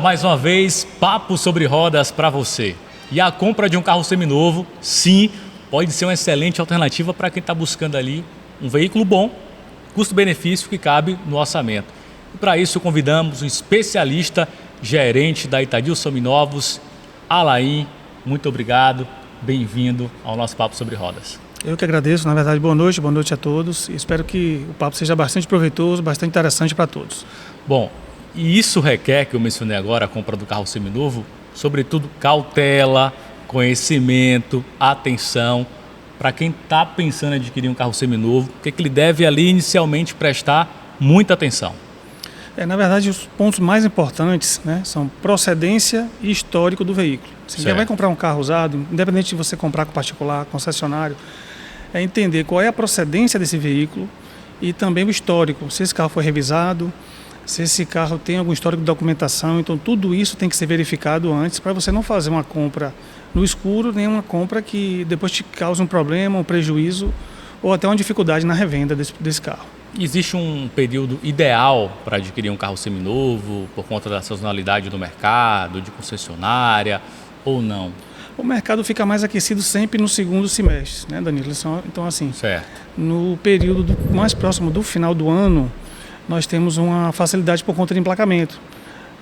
mais uma vez, papo sobre rodas para você. E a compra de um carro seminovo, sim, pode ser uma excelente alternativa para quem está buscando ali um veículo bom, custo-benefício que cabe no orçamento. E para isso convidamos um especialista, gerente da Itadil Seminovos, Alain. Muito obrigado, bem-vindo ao nosso Papo sobre Rodas. Eu que agradeço, na verdade, boa noite a todos. Espero que o papo seja bastante proveitoso, bastante interessante para todos. Bom, e isso requer, que eu mencionei agora, a compra do carro seminovo, sobretudo cautela, conhecimento, atenção. Para quem está pensando em adquirir um carro seminovo, o que ele deve ali inicialmente prestar muita atenção? Na verdade, os pontos mais importantes, né, são procedência e histórico do veículo. Se você vai comprar um carro usado, independente de você comprar com particular, concessionário, é entender qual é a procedência desse veículo e também o histórico, se esse carro foi revisado, se esse carro tem algum histórico de documentação. Então tudo isso tem que ser verificado antes para você não fazer uma compra no escuro, nem uma compra que depois te cause um problema, um prejuízo ou até uma dificuldade na revenda desse carro. Existe um período ideal para adquirir um carro seminovo por conta da sazonalidade do mercado, de concessionária ou não? O mercado fica mais aquecido sempre no segundo semestre, né, Danilo? Então, assim, no período mais próximo do final do ano, nós temos uma facilidade por conta de emplacamento.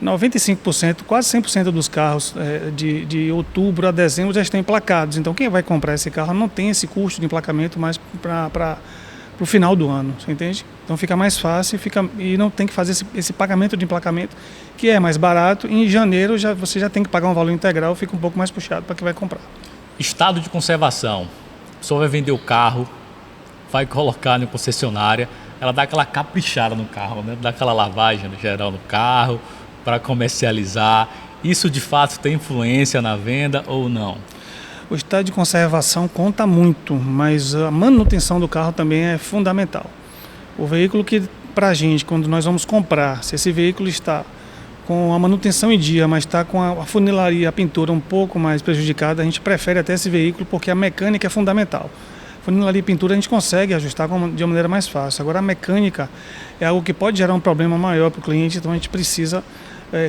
95%, quase 100% dos carros de outubro a dezembro já estão emplacados. Então, quem vai comprar esse carro não tem esse custo de emplacamento mais para o final do ano, você entende? Então fica mais fácil e não tem que fazer esse pagamento de emplacamento, que é mais barato. Em janeiro você já tem que pagar um valor integral, fica um pouco mais puxado para quem vai comprar. Estado de conservação. A pessoa vai vender o carro, vai colocar na concessionária, ela dá aquela caprichada no carro, né? Dá aquela lavagem no geral no carro para comercializar. Isso de fato tem influência na venda ou não? O estado de conservação conta muito, mas a manutenção do carro também é fundamental. O veículo que, para a gente, quando nós vamos comprar, se esse veículo está com a manutenção em dia, mas está com a funilaria, a pintura um pouco mais prejudicada, a gente prefere até esse veículo porque a mecânica é fundamental. Funilaria e pintura a gente consegue ajustar de uma maneira mais fácil. Agora a mecânica é algo que pode gerar um problema maior para o cliente, então a gente precisa,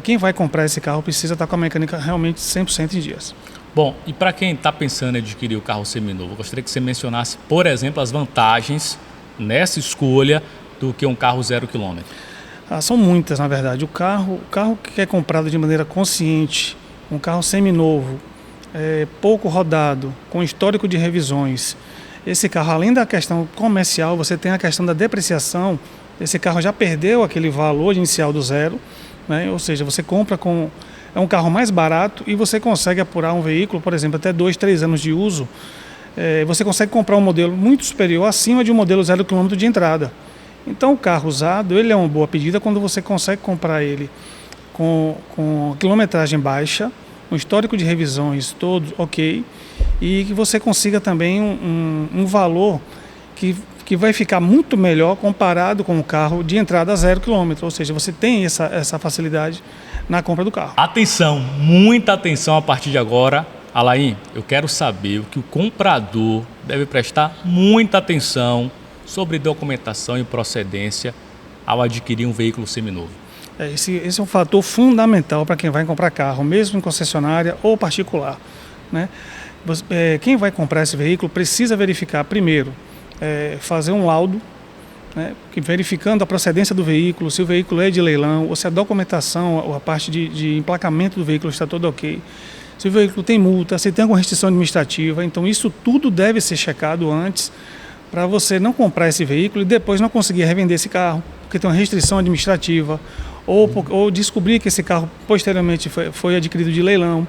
quem vai comprar esse carro precisa estar com a mecânica realmente 100% em dias. Bom, e para quem está pensando em adquirir o carro seminovo, eu gostaria que você mencionasse, por exemplo, as vantagens nessa escolha do que um carro 0 km. São muitas, na verdade. O carro que é comprado de maneira consciente, um carro seminovo, pouco rodado, com histórico de revisões, esse carro, além da questão comercial, você tem a questão da depreciação. Esse carro já perdeu aquele valor inicial do zero, né? Ou seja, você compra é um carro mais barato e você consegue apurar um veículo, por exemplo, até 2, 3 anos de uso. Você consegue comprar um modelo muito superior acima de um modelo 0 km de entrada. Então o carro usado, ele é uma boa pedida quando você consegue comprar ele com quilometragem baixa, um histórico de revisões todo ok, e que você consiga também um valor que vai ficar muito melhor comparado com o carro de entrada a 0 km. Ou seja, você tem essa facilidade na compra do carro. Atenção, muita atenção a partir de agora. Alain, eu quero saber o que o comprador deve prestar muita atenção sobre documentação e procedência ao adquirir um veículo seminovo. Esse é um fator fundamental para quem vai comprar carro, mesmo em concessionária ou particular, né? Quem vai comprar esse veículo precisa verificar primeiro, fazer um laudo, né, verificando a procedência do veículo, se o veículo é de leilão, ou se a documentação, ou a parte de emplacamento do veículo está toda ok, se o veículo tem multa, se tem alguma restrição administrativa. Então isso tudo deve ser checado antes, para você não comprar esse veículo e depois não conseguir revender esse carro, porque tem uma restrição administrativa, ou descobrir que esse carro posteriormente foi adquirido de leilão.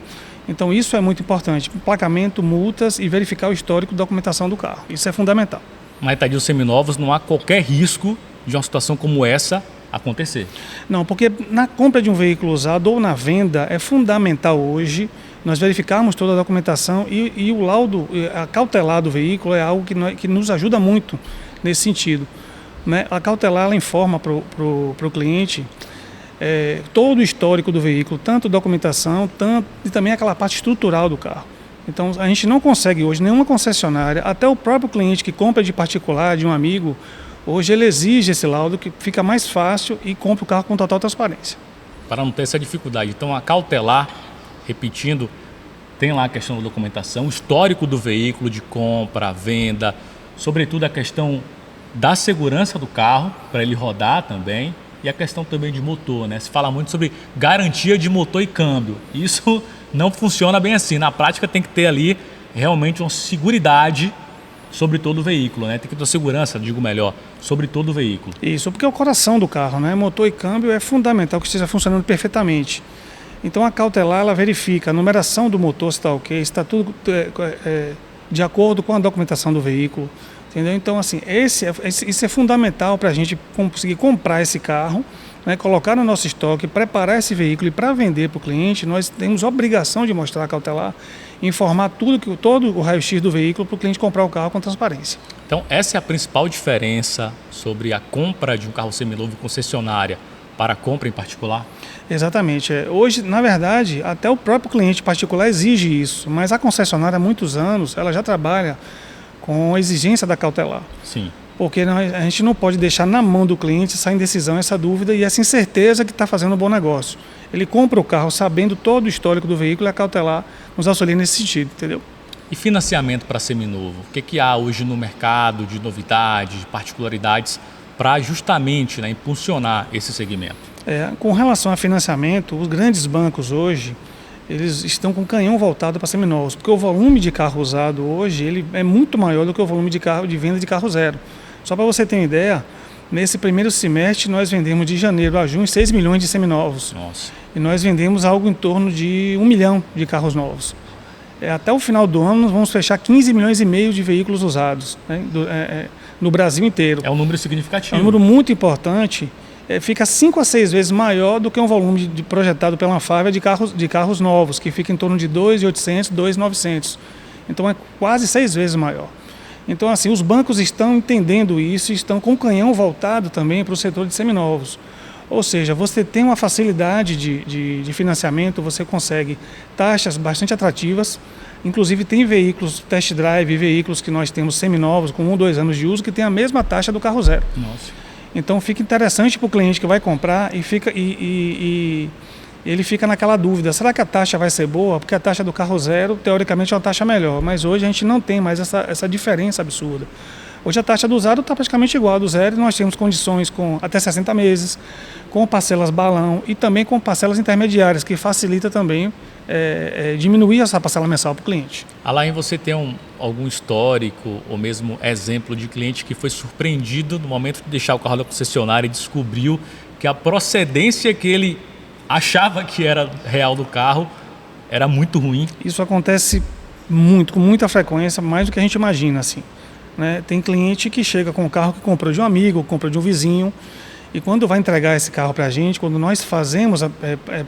Então isso é muito importante, emplacamento, multas e verificar o histórico de documentação do carro. Isso é fundamental. Na Itadil Seminovos não há qualquer risco de uma situação como essa acontecer. Não, porque na compra de um veículo usado ou na venda é fundamental hoje nós verificarmos toda a documentação e o laudo, a cautelar do veículo é algo que nos ajuda muito nesse sentido, né? A cautelar ela informa para o cliente todo o histórico do veículo, tanto documentação, e também aquela parte estrutural do carro. Então a gente não consegue hoje, nenhuma concessionária, até o próprio cliente que compra de particular, de um amigo, hoje ele exige esse laudo, que fica mais fácil e compra o carro com total transparência. para não ter essa dificuldade. Então, a cautelar, repetindo, tem lá a questão da documentação, o histórico do veículo, de compra, venda, sobretudo a questão da segurança do carro, para ele rodar também, e a questão também de motor, né? Se fala muito sobre garantia de motor e câmbio. Isso não funciona bem assim. Na prática tem que ter ali realmente uma seguridade sobre todo o veículo, né? Tem que ter segurança, digo melhor, sobre todo o veículo. Isso, porque é o coração do carro, né? Motor e câmbio é fundamental que esteja funcionando perfeitamente. Então a cautelar, ela verifica a numeração do motor, se está ok, se está tudo de acordo com a documentação do veículo. Entendeu? Então, assim, isso é fundamental para a gente conseguir comprar esse carro, né, colocar no nosso estoque, preparar esse veículo e para vender para o cliente, nós temos a obrigação de mostrar a cautelar, informar todo o raio-x do veículo para o cliente comprar o carro com transparência. Então, essa é a principal diferença sobre a compra de um carro seminovo em concessionária para a compra em particular? Exatamente. Hoje, na verdade, até o próprio cliente particular exige isso, mas a concessionária há muitos anos, ela já trabalha com a exigência da cautelar. Sim. Porque a gente não pode deixar na mão do cliente essa indecisão, essa dúvida e essa incerteza que está fazendo um bom negócio. Ele compra o carro sabendo todo o histórico do veículo e a cautelar nos auxilia nesse sentido, entendeu? E financiamento para seminovo? O que há hoje no mercado de novidades, de particularidades para justamente, né, impulsionar esse segmento? Com relação a financiamento, os grandes bancos hoje, eles estão com o canhão voltado para seminovos, porque o volume de carro usado hoje ele é muito maior do que o volume de venda de carro zero. Só para você ter uma ideia, nesse primeiro semestre nós vendemos de janeiro a junho 6 milhões de seminovos. Nossa. E nós vendemos algo em torno de 1 milhão de carros novos. Até o final do ano nós vamos fechar 15 milhões e meio de veículos usados, né, no Brasil inteiro. É um número significativo. É um número muito importante. Fica 5 a 6 vezes maior do que um volume projetado pela Anfávia de carros novos, que fica em torno de 2.800, 2.900. Então é quase 6 vezes maior. Então, assim, os bancos estão entendendo isso e estão com o canhão voltado também para o setor de seminovos. Ou seja, você tem uma facilidade de financiamento, você consegue taxas bastante atrativas. Inclusive tem veículos test drive, veículos que nós temos seminovos com 1 ou 2 anos de uso que tem a mesma taxa do carro zero. Nossa. Então fica interessante para o cliente que vai comprar e ele fica naquela dúvida, será que a taxa vai ser boa? Porque a taxa do carro zero, teoricamente, é uma taxa melhor, mas hoje a gente não tem mais essa diferença absurda. Hoje a taxa do usado está praticamente igual à do zero e nós temos condições com até 60 meses, com parcelas balão e também com parcelas intermediárias, que facilita também diminuir essa parcela mensal para o cliente. Alain, você tem algum histórico ou mesmo exemplo de cliente que foi surpreendido no momento de deixar o carro da concessionária e descobriu que a procedência que ele achava que era real do carro era muito ruim? Isso acontece muito, com muita frequência, mais do que a gente imagina, assim, né? Tem cliente que chega com o carro que comprou de um amigo, comprou de um vizinho, e quando vai entregar esse carro para a gente, quando nós fazemos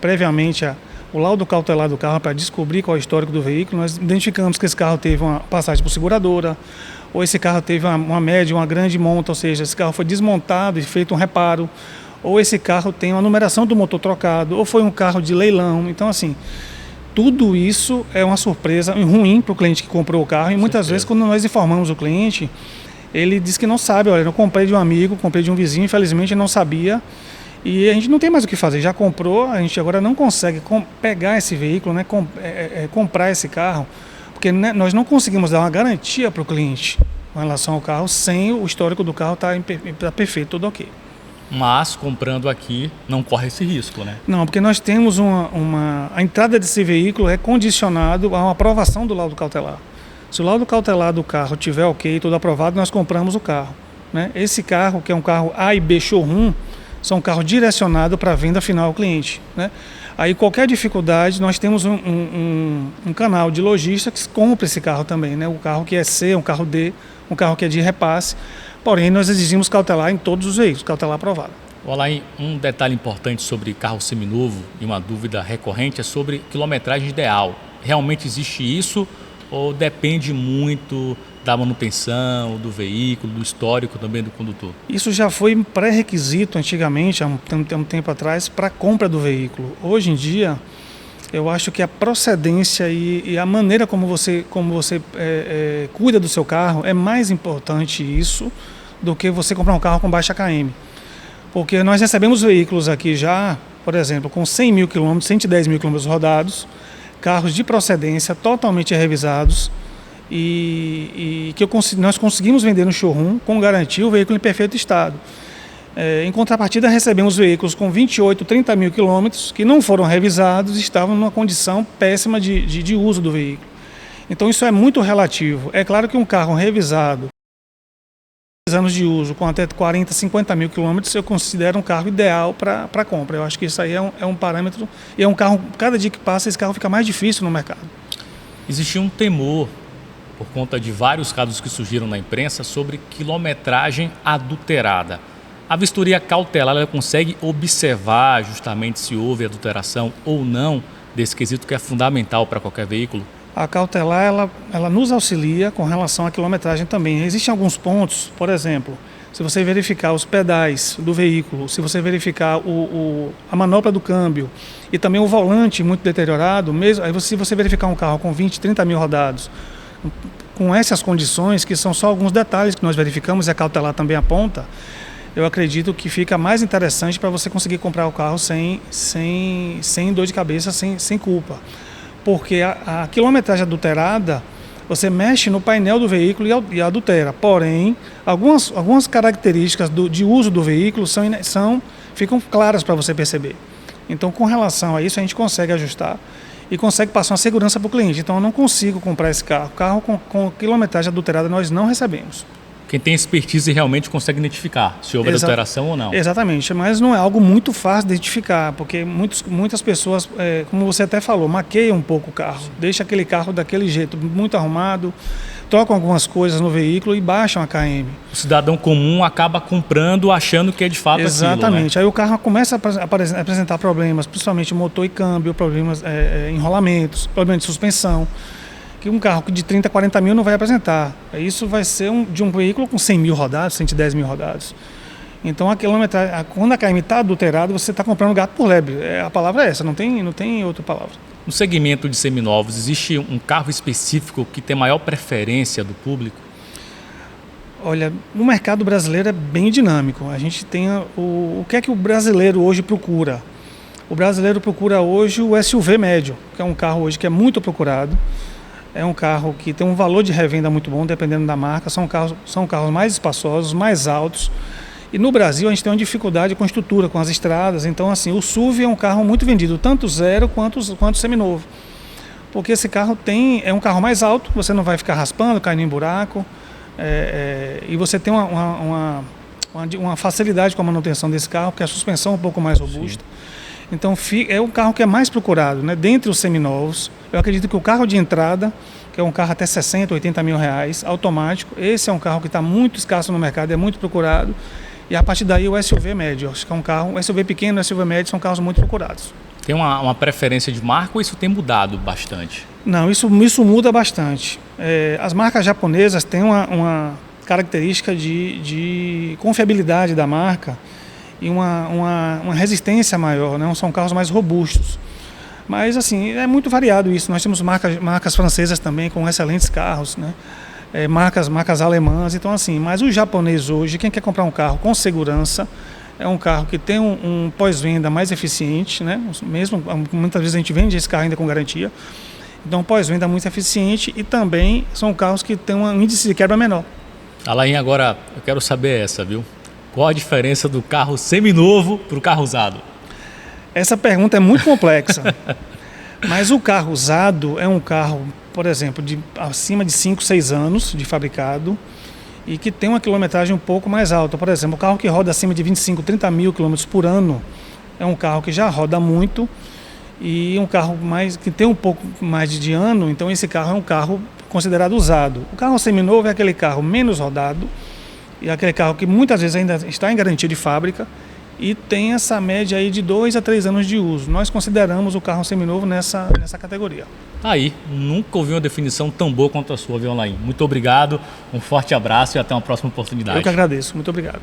previamente o laudo cautelar do carro para descobrir qual é o histórico do veículo, nós identificamos que esse carro teve uma passagem por seguradora, ou esse carro teve uma média, uma grande monta, ou seja, esse carro foi desmontado e feito um reparo, ou esse carro tem uma numeração do motor trocado, ou foi um carro de leilão. Então, assim, tudo isso é uma surpresa ruim para o cliente que comprou o carro, e muitas vezes quando nós informamos o cliente, ele diz que não sabe, olha, eu comprei de um amigo, comprei de um vizinho, infelizmente não sabia, e a gente não tem mais o que fazer, já comprou, a gente agora não consegue pegar esse veículo, né, comprar esse carro, porque nós não conseguimos dar uma garantia para o cliente com relação ao carro sem o histórico do carro estar perfeito, tudo ok. Mas comprando aqui não corre esse risco, né? Não, porque nós temos a entrada desse veículo é condicionado a uma aprovação do laudo cautelar. Se o laudo cautelar do carro tiver ok, tudo aprovado, nós compramos o carro, né? Esse carro, que é um carro A e B showroom, são carros direcionados para a venda final ao cliente, né? Aí qualquer dificuldade, nós temos um canal de lojista que compra esse carro também, né? O carro que é C, um carro D, um carro que é de repasse. Porém, nós exigimos cautelar em todos os veículos, cautelar aprovado. Olá, um detalhe importante sobre carro seminovo e uma dúvida recorrente é sobre quilometragem ideal. Realmente existe isso ou depende muito da manutenção, do veículo, do histórico também do condutor? Isso já foi pré-requisito antigamente, há um tempo atrás, para a compra do veículo. Hoje em dia, eu acho que a procedência e a maneira como você cuida do seu carro é mais importante isso do que você comprar um carro com baixa KM. Porque nós recebemos veículos aqui já por exemplo, com 100 mil quilômetros, 110 mil quilômetros rodados, carros de procedência totalmente revisados e que nós conseguimos vender no showroom com garantia o veículo em perfeito estado. Em contrapartida, recebemos veículos com 28, 30 mil quilômetros que não foram revisados e estavam numa condição péssima de uso do veículo. Então isso é muito relativo. É claro que um carro revisado, anos de uso, com até 40, 50 mil quilômetros, eu considero um carro ideal para compra. Eu acho que isso aí é um parâmetro e é um carro, cada dia que passa, esse carro fica mais difícil no mercado. Existia um temor, por conta de vários casos que surgiram na imprensa, sobre quilometragem adulterada. A vistoria cautelar, ela consegue observar justamente se houve adulteração ou não desse quesito que é fundamental para qualquer veículo? A cautelar, ela nos auxilia com relação à quilometragem também. Existem alguns pontos, por exemplo, se você verificar os pedais do veículo, se você verificar a manopla do câmbio e também o volante muito deteriorado, mesmo, aí se você verificar um carro com 20, 30 mil rodados, com essas condições, que são só alguns detalhes que nós verificamos e a cautelar também aponta, eu acredito que fica mais interessante para você conseguir comprar o carro sem dor de cabeça, sem culpa. Porque a quilometragem adulterada, você mexe no painel do veículo e adultera. Porém, algumas características de uso do veículo ficam claras para você perceber. Então, com relação a isso, a gente consegue ajustar e consegue passar uma segurança para o cliente. Então, eu não consigo comprar esse carro. Carro com quilometragem adulterada nós não recebemos. Quem tem expertise realmente consegue identificar se houve adulteração ou não. Exatamente, mas não é algo muito fácil de identificar, porque muitas pessoas, como você até falou, maqueiam um pouco o carro, deixa aquele carro daquele jeito, muito arrumado, trocam algumas coisas no veículo e baixam a KM. O cidadão comum acaba comprando achando que é de fato Exatamente, aquilo, né? Aí o carro começa a apresentar problemas, principalmente motor e câmbio, problemas, enrolamentos, problemas de suspensão, que um carro de 30, 40 mil não vai apresentar. Isso vai ser de um veículo com 100 mil rodados, 110 mil rodados. Então, a quilometragem, quando a KM está adulterada, você está comprando gato por lebre. A palavra é essa, não tem outra palavra. No segmento de seminovos, existe um carro específico que tem maior preferência do público? Olha, o mercado brasileiro é bem dinâmico. A gente tem o que é que o brasileiro hoje procura? O brasileiro procura hoje o SUV médio, que é um carro hoje que é muito procurado. É um carro que tem um valor de revenda muito bom, dependendo da marca. São carros mais espaçosos, mais altos. E no Brasil a gente tem uma dificuldade com a estrutura, com as estradas. Então, assim, o SUV é um carro muito vendido, tanto zero quanto seminovo. Porque esse carro é um carro mais alto, você não vai ficar raspando, caindo em buraco. E você tem uma facilidade com a manutenção desse carro, porque a suspensão é um pouco mais robusta. Sim. Então é o carro que é mais procurado, né? Dentre os seminovos. Eu acredito que o carro de entrada, que é um carro até 60, 80 mil reais, automático, esse é um carro que está muito escasso no mercado, é muito procurado. E a partir daí o SUV médio, acho que é um carro, o SUV pequeno e o SUV médio são carros muito procurados. Tem uma preferência de marca ou isso tem mudado bastante? Não, isso muda bastante. As marcas japonesas têm uma característica de confiabilidade da marca e uma resistência maior, né? São carros mais robustos. Mas assim, é muito variado isso. Nós temos marcas francesas também com excelentes carros, né? Marcas alemãs, então assim, mas o japonês hoje, quem quer comprar um carro com segurança, é um carro que tem um pós-venda mais eficiente, né? Mesmo, muitas vezes a gente vende esse carro ainda com garantia, então pós-venda muito eficiente e também são carros que têm um índice de quebra menor. Alain, agora eu quero saber essa, viu? Qual a diferença do carro seminovo para o carro usado? Essa pergunta é muito complexa, mas o carro usado é um carro, por exemplo, acima de 5, 6 anos de fabricado e que tem uma quilometragem um pouco mais alta. Por exemplo, o carro que roda acima de 25, 30 mil quilômetros por ano é um carro que já roda muito e um carro que tem um pouco mais de ano, então esse carro é um carro considerado usado. O carro seminovo é aquele carro menos rodado e aquele carro que muitas vezes ainda está em garantia de fábrica e tem essa média aí de 2 a 3 anos de uso. Nós consideramos o carro seminovo nessa categoria. Aí, nunca ouvi uma definição tão boa quanto a sua, viu, Alain? Muito obrigado, um forte abraço e até uma próxima oportunidade. Eu que agradeço, muito obrigado.